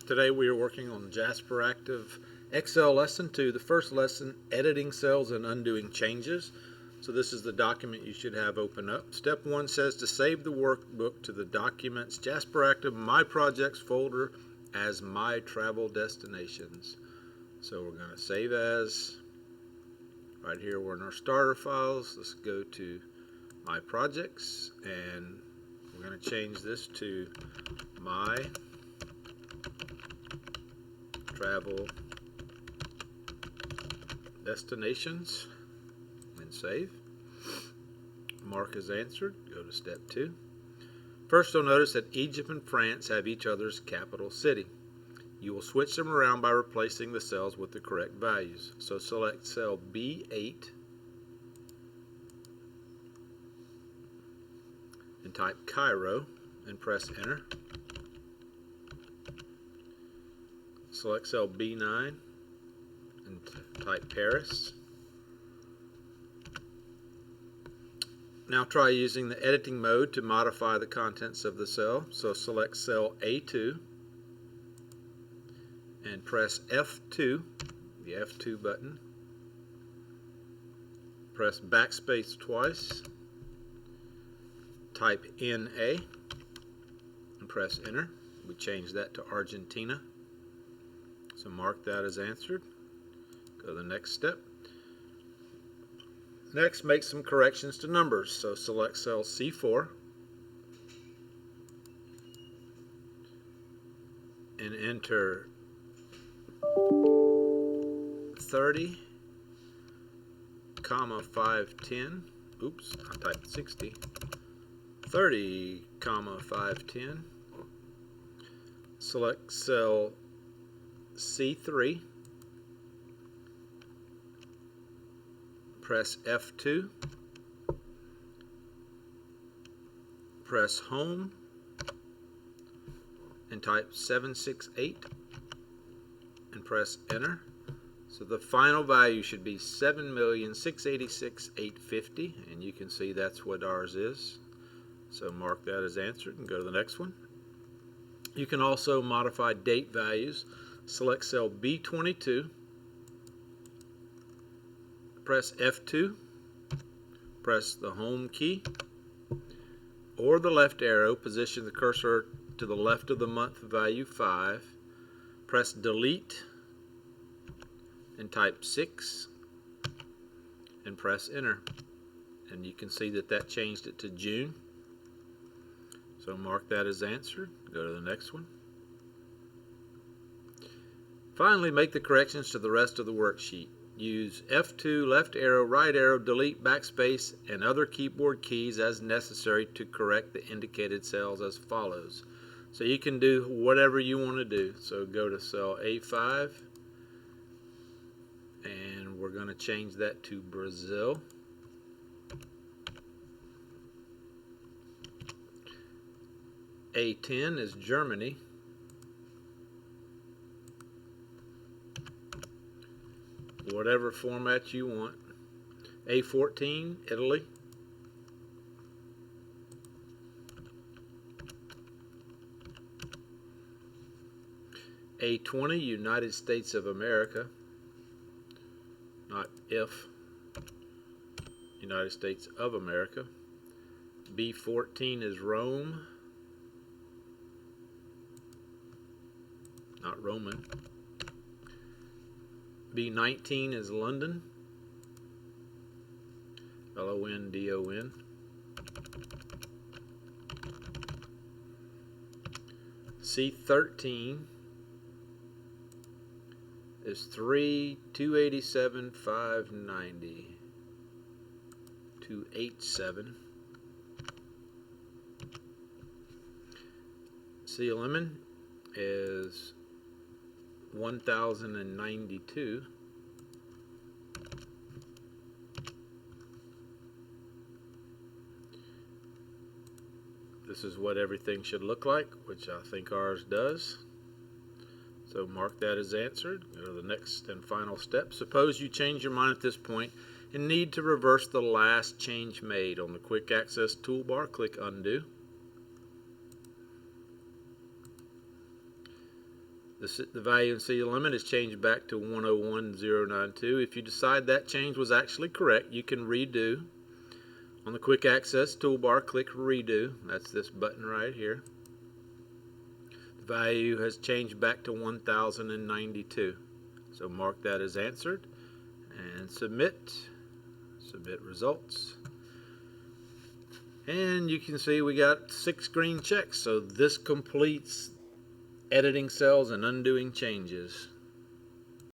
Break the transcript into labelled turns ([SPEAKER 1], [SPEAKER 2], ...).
[SPEAKER 1] Today we are working on Jasper Active Excel Lesson 2, the first lesson, editing cells and undoing changes. So this is the document you should have open up. Step 1 says to save the workbook to the Documents Jasper Active My Projects folder as My Travel Destinations. So we're going to save as. Right here we're in our starter files. Let's go to My Projects and we're going to change this to My Travel Destinations and save. Mark as answered. Go to step 2. First, you'll notice that Egypt and France have each other's capital city. You will switch them around by replacing the cells with the correct values. So select cell B8 and type Cairo and press enter. Select cell B9 and type Paris. Now try using the editing mode to modify the contents of the cell. So select cell A2 and press F2, the F2 button. Press backspace twice. Type NA and press enter. We change that to Argentina. So mark that as answered. Go to the next step. Next, make some corrections to numbers. So select cell C4 and enter 30, 510. Oops, I typed 60. 30, 510. Select cell C3. Press F2. Press home and type 768 and press enter. So the final value should be 7,686,850, and you can see that's what ours is. So mark that as answered and go to the next one. You can also modify date values. Select cell B22, press F2, press the home key or the left arrow, position the cursor to the left of the month value 5, press delete and type 6 and press enter, and you can see that that changed it to June. So mark that as answered. Go to the next one. Finally, make the corrections to the rest of the worksheet. Use F2, left arrow, right arrow, delete, backspace, and other keyboard keys as necessary to correct the indicated cells as follows. So you can do whatever you want to do. So go to cell A5 and we're going to change that to Brazil. A10 is Germany. Whatever format you want. A14, Italy. A20, United States of America. Not if. United States of America. B14 is Rome. Not Roman. B19 is London. London. C13 is 287,590. 287. C11 is 1092. This is what everything should look like, which I think ours does. So mark that as answered. Go to the next and final step. Suppose you change your mind at this point and need to reverse the last change made. On the Quick Access toolbar, click Undo. The value in C limit is changed back to 101,092. If you decide that change was actually correct, you can redo. On the quick access toolbar, click redo. That's this button right here. The value has changed back to 1,092. So mark that as answered and submit. Submit results. And you can see we got 6 green checks. So this completes editing cells and undoing changes.